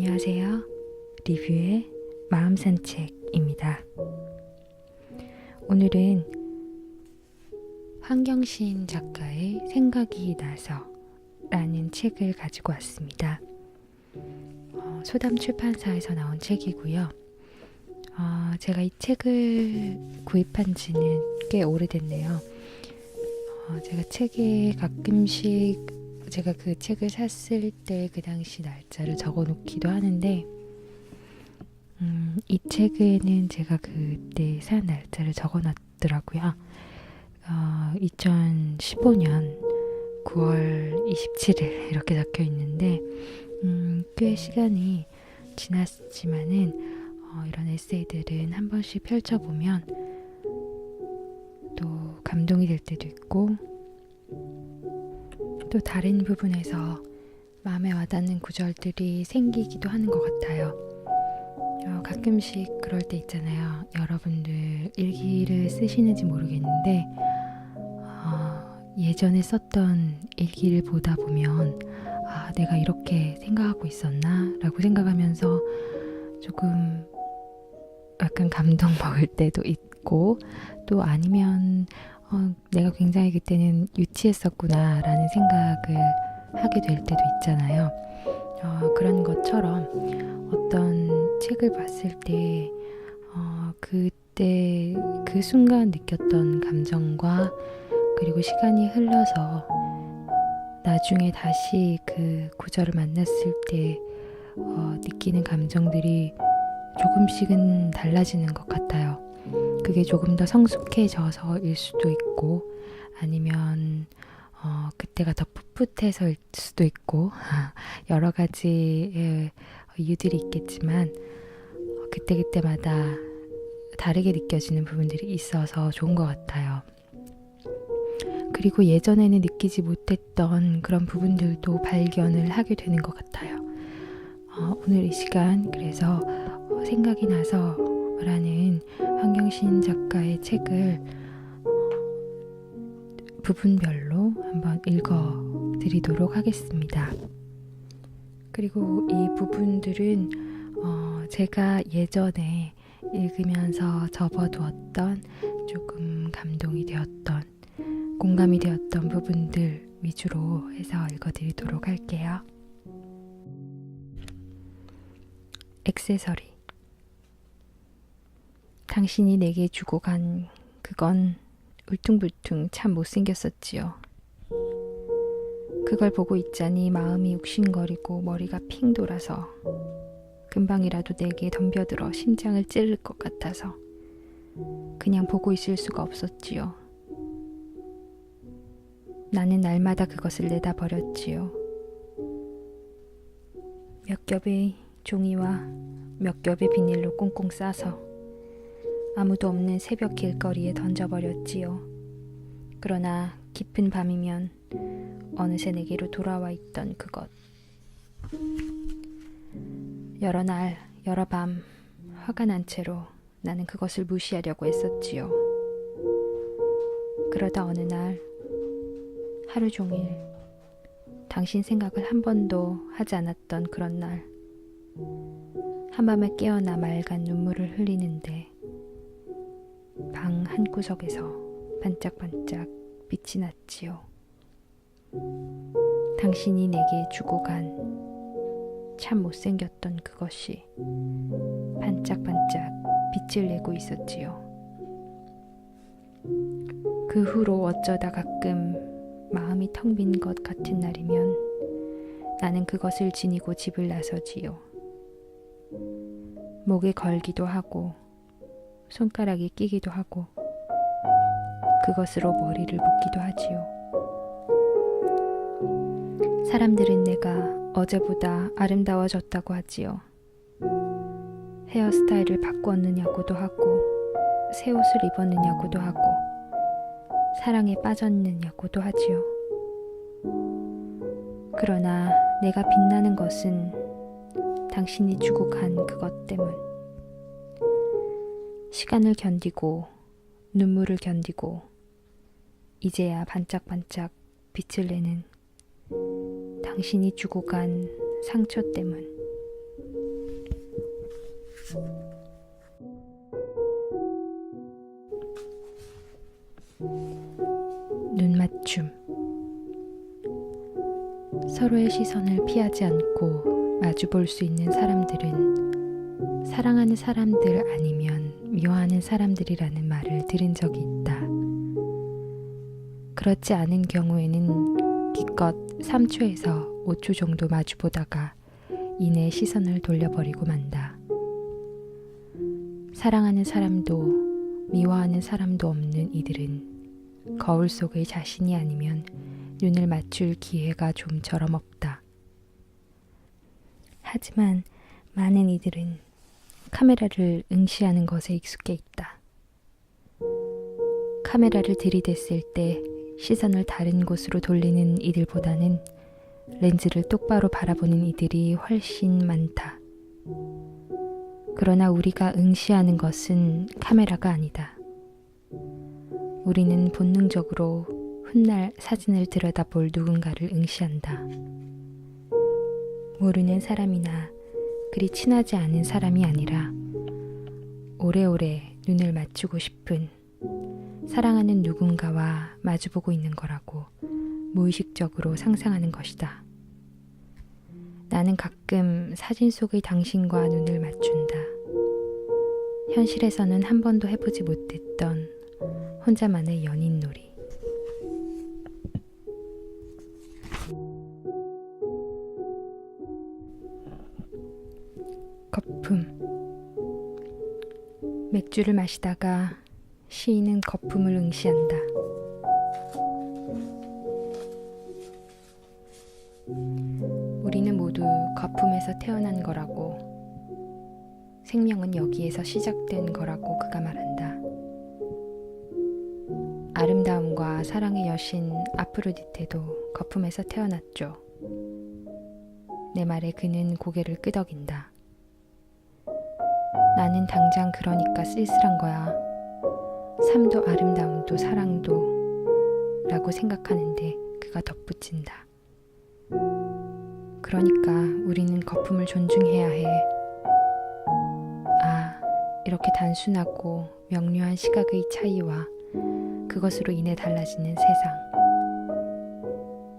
안녕하세요. 리뷰의 마음산책입니다. 오늘은 황경신 작가의 생각이 나서 라는 책을 가지고 왔습니다. 소담 출판사에서 나온 책이고요. 제가 이 책을 구입한 지는 꽤 오래됐네요. 제가 책에 가끔씩 제가 그 책을 샀을 때 그 당시 날짜를 적어 놓기도 하는데 이 책에는 제가 그때 산 날짜를 적어 놨더라고요. 2015년 9월 27일 이렇게 적혀 있는데 꽤 시간이 지났지만은 이런 에세이들은 한 번씩 펼쳐보면 또 감동이 될 때도 있고 또 다른 부분에서 마음에 와닿는 구절들이 생기기도 하는 것 같아요. 가끔씩 그럴 때 있잖아요. 여러분들 일기를 쓰시는지 모르겠는데 예전에 썼던 일기를 보다 보면 내가 이렇게 생각하고 있었나? 라고 생각하면서 조금 약간 감동 먹을 때도 있고 또 아니면 내가 굉장히 그때는 유치했었구나 라는 생각을 하게 될 때도 있잖아요. 그런 것처럼 어떤 책을 봤을 때 그때 그 순간 느꼈던 감정과 그리고 시간이 흘러서 나중에 다시 그 구절을 만났을 때 느끼는 감정들이 조금씩은 달라지는 것 같아요. 그게 조금 더 성숙해져서일 수도 있고 아니면 그때가 더 풋풋해서일 수도 있고 여러 가지의 이유들이 있겠지만 그때그때마다 다르게 느껴지는 부분들이 있어서 좋은 것 같아요. 그리고 예전에는 느끼지 못했던 그런 부분들도 발견을 하게 되는 것 같아요. 오늘 이 시간 그래서 생각이 나서 라는 황경신 작가의 책을 부분별로 한번 읽어드리도록 하겠습니다. 그리고 이 부분들은 제가 예전에 읽으면서 접어두었던 조금 감동이 되었던 공감이 되었던 부분들 위주로 해서 읽어드리도록 할게요. 액세서리. 당신이 내게 주고 간 그건 울퉁불퉁 참 못생겼었지요. 그걸 보고 있자니 마음이 욱신거리고 머리가 핑 돌아서 금방이라도 내게 덤벼들어 심장을 찌를 것 같아서 그냥 보고 있을 수가 없었지요. 나는 날마다 그것을 내다버렸지요. 몇 겹의 종이와 몇 겹의 비닐로 꽁꽁 싸서 아무도 없는 새벽 길거리에 던져버렸지요. 그러나 깊은 밤이면 어느새 내게로 돌아와 있던 그것. 여러 날, 여러 밤 화가 난 채로 나는 그것을 무시하려고 했었지요. 그러다 어느 날 하루 종일 당신 생각을 한 번도 하지 않았던 그런 날 한밤에 깨어나 맑은 눈물을 흘리는데 방 한구석에서 반짝반짝 빛이 났지요. 당신이 내게 주고 간 참 못생겼던 그것이 반짝반짝 빛을 내고 있었지요. 그 후로 어쩌다 가끔 마음이 텅 빈 것 같은 날이면 나는 그것을 지니고 집을 나서지요. 목에 걸기도 하고 손가락에 끼기도 하고 그것으로 머리를 묶기도 하지요. 사람들은 내가 어제보다 아름다워졌다고 하지요. 헤어스타일을 바꾸었느냐고도 하고 새 옷을 입었느냐고도 하고 사랑에 빠졌느냐고도 하지요. 그러나 내가 빛나는 것은 당신이 주고 간 그것 때문. 시간을 견디고 눈물을 견디고 이제야 반짝반짝 빛을 내는 당신이 주고 간 상처 때문. 맞춤. 서로의 시선을 피하지 않고 마주 볼 수 있는 사람들은 사랑하는 사람들 아니면 미워하는 사람들이라는 말을 들은 적이 있다. 그렇지 않은 경우에는 기껏 3초에서 5초 정도 마주 보다가 이내 시선을 돌려버리고 만다. 사랑하는 사람도 미워하는 사람도 없는 이들은 거울 속의 자신이 아니면 눈을 맞출 기회가 좀처럼 없다. 하지만 많은 이들은 카메라를 응시하는 것에 익숙해 있다. 카메라를 들이댔을 때 시선을 다른 곳으로 돌리는 이들보다는 렌즈를 똑바로 바라보는 이들이 훨씬 많다. 그러나 우리가 응시하는 것은 카메라가 아니다. 우리는 본능적으로 훗날 사진을 들여다볼 누군가를 응시한다. 모르는 사람이나 그리 친하지 않은 사람이 아니라 오래오래 눈을 맞추고 싶은 사랑하는 누군가와 마주보고 있는 거라고 무의식적으로 상상하는 것이다. 나는 가끔 사진 속의 당신과 눈을 맞춘다. 현실에서는 한 번도 해보지 못했던 혼자만의 연인놀이. 거품. 맥주를 마시다가 시인은 거품을 응시한다. 우리는 모두 거품에서 태어난 거라고, 생명은 여기에서 시작된 거라고 그가 말한다. 아름다움과 사랑의 여신 아프로디테도 거품에서 태어났죠. 내 말에 그는 고개를 끄덕인다. 나는 당장 그러니까 쓸쓸한 거야. 삶도 아름다움도 사랑도 라고 생각하는데 그가 덧붙인다. 그러니까 우리는 거품을 존중해야 해. 아, 이렇게 단순하고 명료한 시각의 차이와 그것으로 인해 달라지는 세상.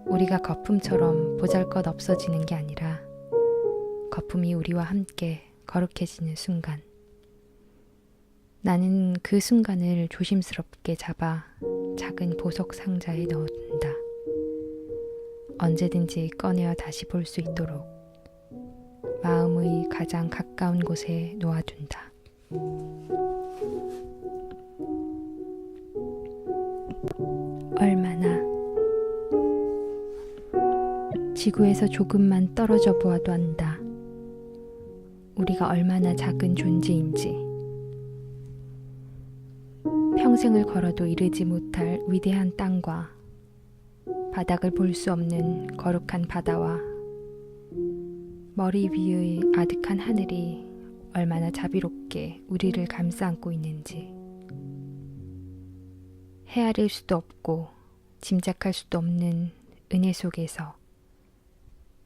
우리가 거품처럼 보잘것 없어지는 게 아니라 거품이 우리와 함께 거룩해지는 순간. 나는 그 순간을 조심스럽게 잡아 작은 보석 상자에 넣어둔다. 언제든지 꺼내어 다시 볼 수 있도록 마음의 가장 가까운 곳에 놓아둔다. 얼마나 지구에서 조금만 떨어져 보아도 안다. 우리가 얼마나 작은 존재인지. 평생을 걸어도 이르지 못할 위대한 땅과 바닥을 볼 수 없는 거룩한 바다와 머리 위의 아득한 하늘이 얼마나 자비롭게 우리를 감싸 안고 있는지. 헤아릴 수도 없고 짐작할 수도 없는 은혜 속에서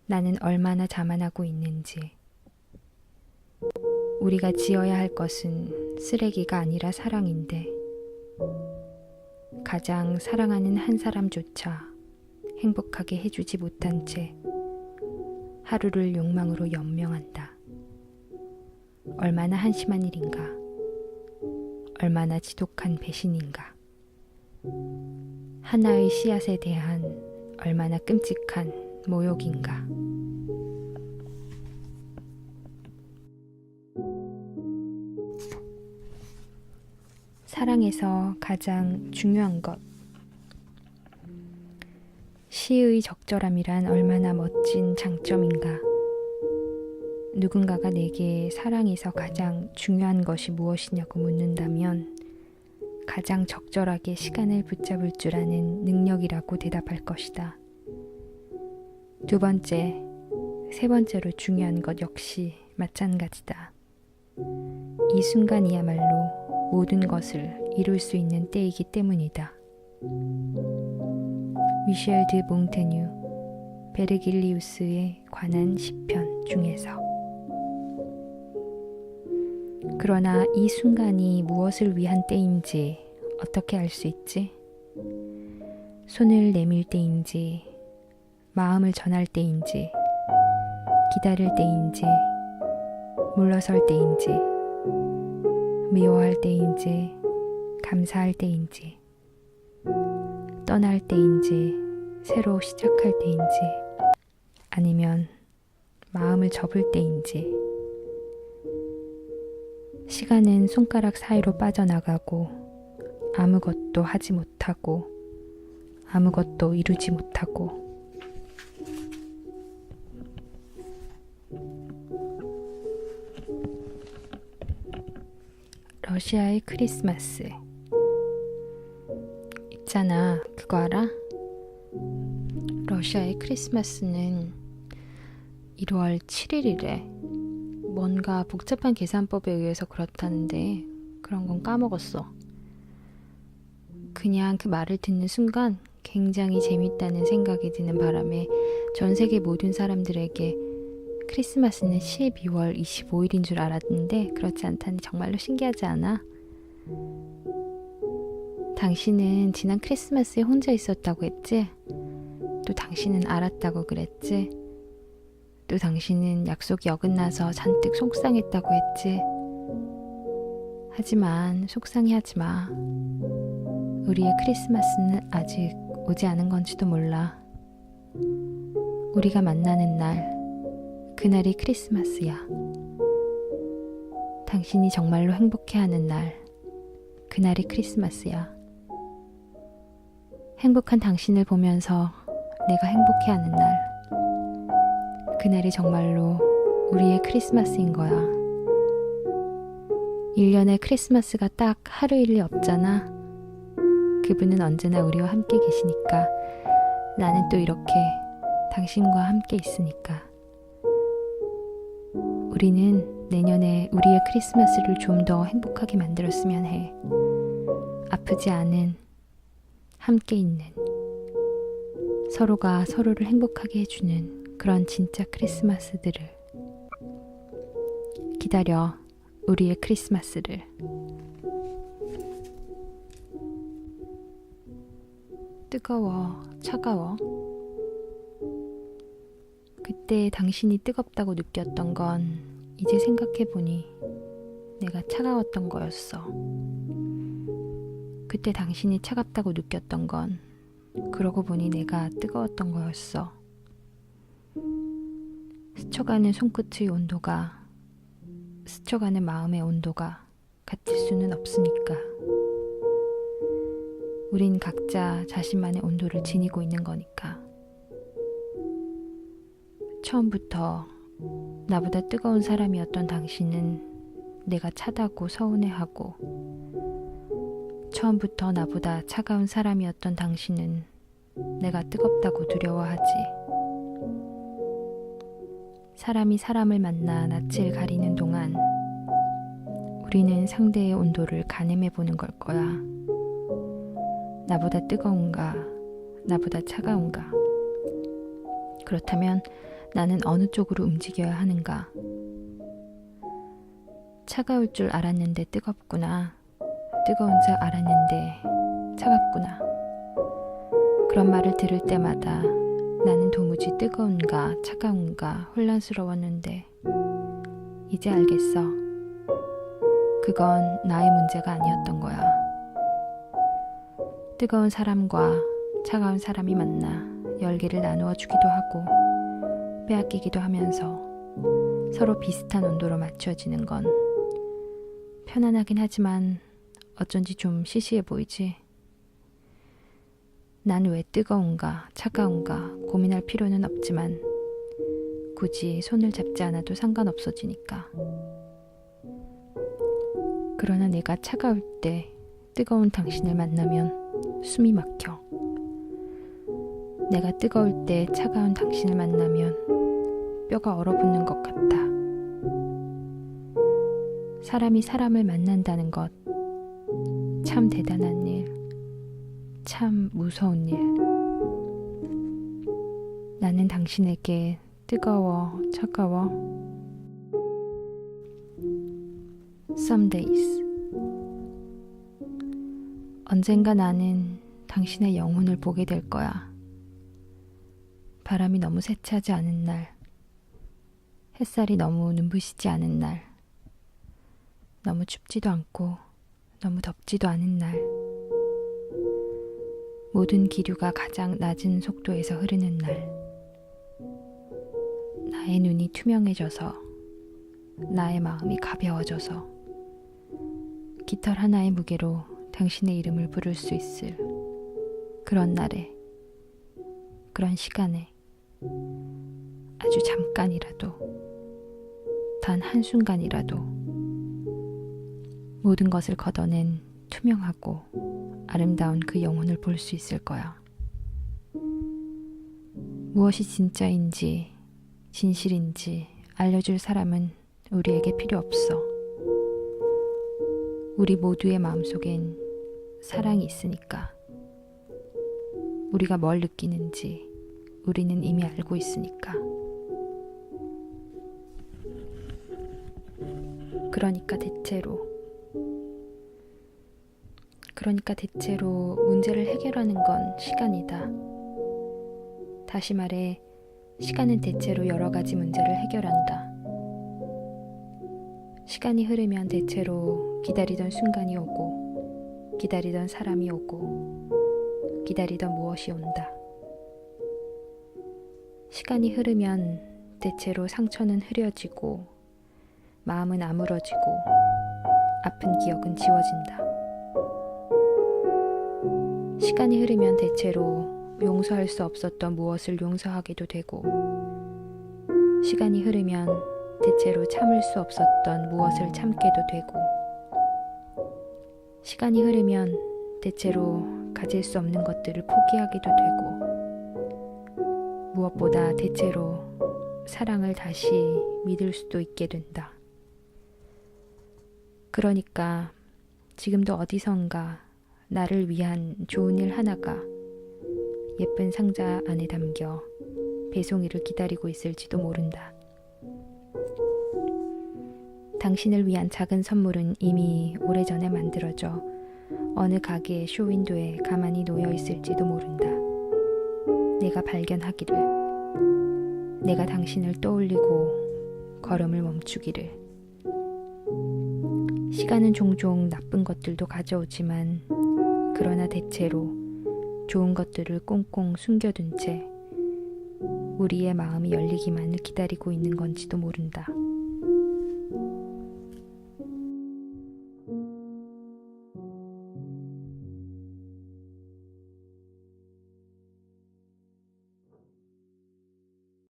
나는 얼마나 자만하고 있는지. 우리가 지어야 할 것은 쓰레기가 아니라 사랑인데 가장 사랑하는 한 사람조차 행복하게 해주지 못한 채 하루를 욕망으로 연명한다. 얼마나 한심한 일인가. 얼마나 지독한 배신인가. 하나의 씨앗에 대한 얼마나 끔찍한 모욕인가. 사랑에서 가장 중요한 것. 시의 적절함이란 얼마나 멋진 장점인가. 누군가가 내게 사랑에서 가장 중요한 것이 무엇이냐고 묻는다면 가장 적절하게 시간을 붙잡을 줄 아는 능력이라고 대답할 것이다. 두 번째, 세 번째로 중요한 것 역시 마찬가지다. 이 순간이야말로 모든 것을 이룰 수 있는 때이기 때문이다. 미셸 드 몽테뉴, 베르길리우스에 관한 시편 중에서. 그러나 이 순간이 무엇을 위한 때인지 어떻게 알 수 있지? 손을 내밀 때인지, 마음을 전할 때인지, 기다릴 때인지, 물러설 때인지, 미워할 때인지, 감사할 때인지, 떠날 때인지, 새로 시작할 때인지, 아니면 마음을 접을 때인지. 시간은 손가락 사이로 빠져나가고 아무것도 하지 못하고 아무것도 이루지 못하고. 러시아의 크리스마스. 있잖아, 그거 알아? 러시아의 크리스마스는 1월 7일이래. 뭔가 복잡한 계산법에 의해서 그렇다는데 그런 건 까먹었어. 그냥 그 말을 듣는 순간 굉장히 재밌다는 생각이 드는 바람에 전 세계 모든 사람들에게 크리스마스는 12월 25일인 줄 알았는데 그렇지 않다니 정말로 신기하지 않아? 당신은 지난 크리스마스에 혼자 있었다고 했지? 또 당신은 알았다고 그랬지? 또 당신은 약속이 어긋나서 잔뜩 속상했다고 했지? 하지만 속상해하지 마. 우리의 크리스마스는 아직 오지 않은 건지도 몰라. 우리가 만나는 날, 그날이 크리스마스야. 당신이 정말로 행복해하는 날, 그날이 크리스마스야. 행복한 당신을 보면서 내가 행복해하는 날, 그날이 정말로 우리의 크리스마스인 거야. 1년에 크리스마스가 딱 하루일이 없잖아. 그분은 언제나 우리와 함께 계시니까 나는 또 이렇게 당신과 함께 있으니까. 우리는 내년에 우리의 크리스마스를 좀 더 행복하게 만들었으면 해. 아프지 않은, 함께 있는, 서로가 서로를 행복하게 해주는 그런 진짜 크리스마스들을. 기다려, 우리의 크리스마스를. 뜨거워, 차가워. 그때 당신이 뜨겁다고 느꼈던 건 이제 생각해보니 내가 차가웠던 거였어. 그때 당신이 차갑다고 느꼈던 건 그러고 보니 내가 뜨거웠던 거였어. 스쳐가는 손끝의 온도가, 스쳐가는 마음의 온도가 같을 수는 없으니까. 우린 각자 자신만의 온도를 지니고 있는 거니까. 처음부터 나보다 뜨거운 사람이었던 당신은 내가 차다고 서운해하고, 처음부터 나보다 차가운 사람이었던 당신은 내가 뜨겁다고 두려워하지. 사람이 사람을 만나 낯을 가리는 동안 우리는 상대의 온도를 가늠해보는 걸 거야. 나보다 뜨거운가, 나보다 차가운가. 그렇다면 나는 어느 쪽으로 움직여야 하는가? 차가울 줄 알았는데 뜨겁구나. 뜨거운 줄 알았는데 차갑구나. 그런 말을 들을 때마다 나는 도무지 뜨거운가 차가운가 혼란스러웠는데 이제 알겠어. 그건 나의 문제가 아니었던 거야. 뜨거운 사람과 차가운 사람이 만나 열기를 나누어 주기도 하고 빼앗기기도 하면서 서로 비슷한 온도로 맞춰지는 건 편안하긴 하지만 어쩐지 좀 시시해 보이지. 난 왜 뜨거운가 차가운가 고민할 필요는 없지만 굳이 손을 잡지 않아도 상관없어지니까. 그러나 내가 차가울 때 뜨거운 당신을 만나면 숨이 막혀. 내가 뜨거울 때 차가운 당신을 만나면 뼈가 얼어붙는 것 같아. 사람이 사람을 만난다는 것, 참 대단한 일, 참 무서운 일. 나는 당신에게 뜨거워, 차가워. Some days. 언젠가 나는 당신의 영혼을 보게 될 거야. 바람이 너무 세차지 않은 날, 햇살이 너무 눈부시지 않은 날, 너무 춥지도 않고 너무 덥지도 않은 날, 모든 기류가 가장 낮은 속도에서 흐르는 날, 나의 눈이 투명해져서, 나의 마음이 가벼워져서, 깃털 하나의 무게로 당신의 이름을 부를 수 있을 그런 날에, 그런 시간에, 아주 잠깐이라도, 단 한순간이라도 모든 것을 걷어낸 투명하고 아름다운 그 영혼을 볼 수 있을 거야. 무엇이 진짜인지 진실인지 알려줄 사람은 우리에게 필요 없어. 우리 모두의 마음속엔 사랑이 있으니까. 우리가 뭘 느끼는지 우리는 이미 알고 있으니까. 그러니까 대체로 문제를 해결하는 건 시간이다. 다시 말해, 시간은 대체로 여러 가지 문제를 해결한다. 시간이 흐르면 대체로 기다리던 순간이 오고, 기다리던 사람이 오고, 기다리던 무엇이 온다. 시간이 흐르면 대체로 상처는 흐려지고, 마음은 아물어지고, 아픈 기억은 지워진다. 시간이 흐르면 대체로 용서할 수 없었던 무엇을 용서하게도 되고, 시간이 흐르면 대체로 참을 수 없었던 무엇을 참게도 되고, 시간이 흐르면 대체로 가질 수 없는 것들을 포기하게도 되고, 무엇보다 대체로 사랑을 다시 믿을 수도 있게 된다. 그러니까 지금도 어디선가 나를 위한 좋은 일 하나가 예쁜 상자 안에 담겨 배송이를 기다리고 있을지도 모른다. 당신을 위한 작은 선물은 이미 오래전에 만들어져 어느 가게의 쇼윈도에 가만히 놓여 있을지도 모른다. 내가 발견하기를, 내가 당신을 떠올리고 걸음을 멈추기를. 시간은 종종 나쁜 것들도 가져오지만, 그러나 대체로 좋은 것들을 꽁꽁 숨겨둔 채 우리의 마음이 열리기만을 기다리고 있는 건지도 모른다.